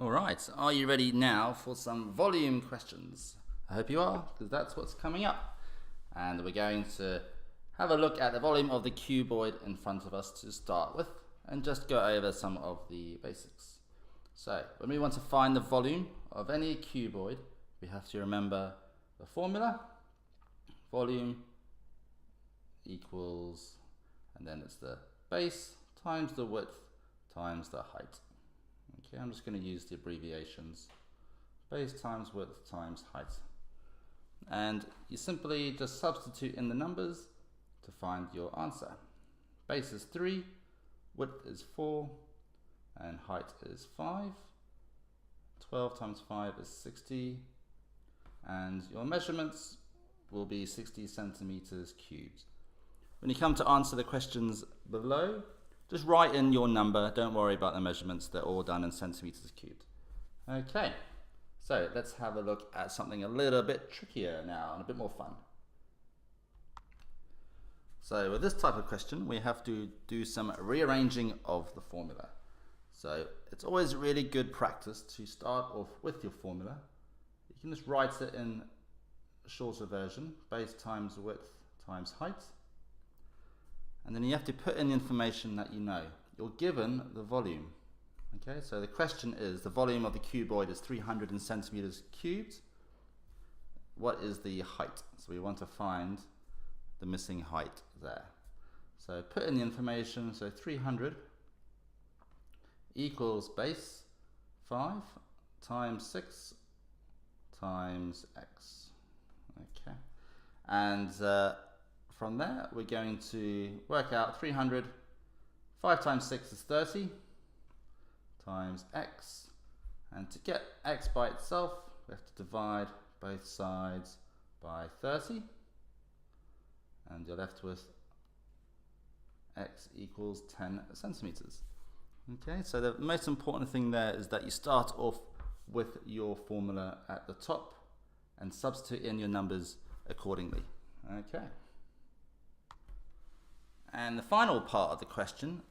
Alright, are you ready now for some volume questions? I hope you are, because that's what's coming up. And we're going to have a look at the volume of the cuboid in front of us to start with, and just go over some of the basics. So, when we want to find the volume of any cuboid, we have to remember the formula. Volume equals, and then it's the base times the width times the height. Okay, I'm just going to use the abbreviations. Base times width times height. And you simply just substitute in the numbers to find your answer. Base is 3, width is 4, and height is 5. 12 times 5 is 60, and your measurements will be 60 centimeters cubed. When you come to answer the questions below, just write in your number, don't worry about the measurements, they're all done in centimeters cubed. Okay, so let's have a look at something a little bit trickier now and a bit more fun. So with this type of question, we have to do some rearranging of the formula. So it's always really good practice to start off with your formula. You can just write it in a shorter version, base times width times height. And then you have to put in the information that you know. You're given the volume. Okay, so the question is, the volume of the cuboid is 300 centimeters cubed. What is the height? So we want to find the missing height there. So put in the information, so 300 equals base 5 times 6 times x. Okay, and from there we're going to work out 300, 5 times 6 is 30 times x, and to get x by itself we have to divide both sides by 30, and you're left with x equals 10 centimeters. Okay, so the most important thing there is that you start off with your formula at the top and substitute in your numbers accordingly. Okay. And the final part of the question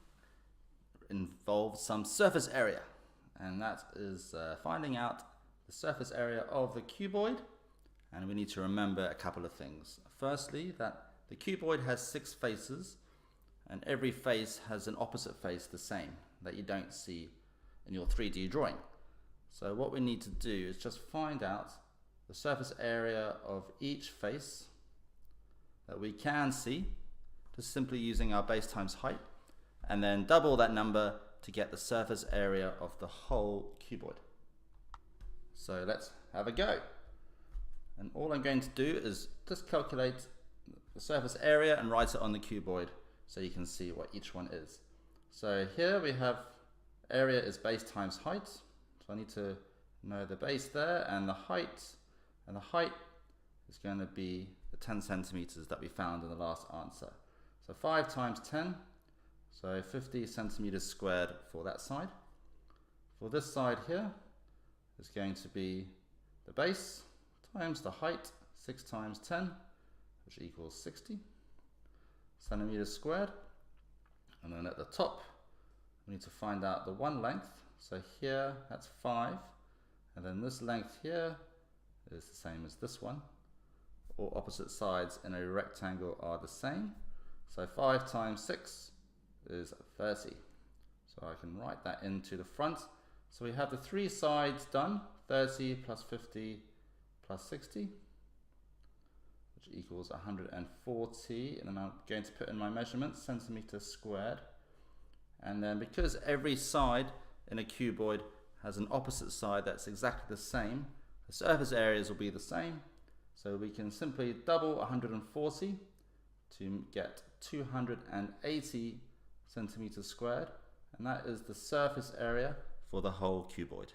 involves some surface area, and that is finding out the surface area of the cuboid. And we need to remember a couple of things. Firstly, that the cuboid has 6 faces, and every face has an opposite face the same, that you don't see in your 3D drawing. So what we need to do is just find out the surface area of each face that we can see, just simply using our base times height, and then double that number to get the surface area of the whole cuboid. So let's have a go. And all I'm going to do is just calculate the surface area and write it on the cuboid so you can see what each one is. So here we have area is base times height. So I need to know the base there and the height. And the height is going to be the 10 centimeters that we found in the last answer. So 5 times 10, so 50 centimeters squared for that side. For this side here is going to be the base times the height, 6 times 10, which equals 60 centimeters squared. And then at the top, we need to find out the one length. So here, that's 5. And then this length here is the same as this one. All opposite sides in a rectangle are the same. So 5 times 6 is 30. So I can write that into the front. So we have the 3 sides done, 30 plus 50 plus 60, which equals 140. And then I'm going to put in my measurements, centimeters squared. And then because every side in a cuboid has an opposite side that's exactly the same, the surface areas will be the same. So we can simply double 140 to get 280 centimeters squared, and that is the surface area for the whole cuboid.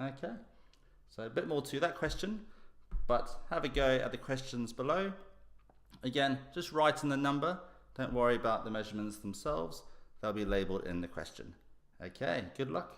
Okay, so a bit more to that question, but have a go at the questions below. Again, just write in the number, don't worry about the measurements themselves, they'll be labeled in the question. Okay, good luck.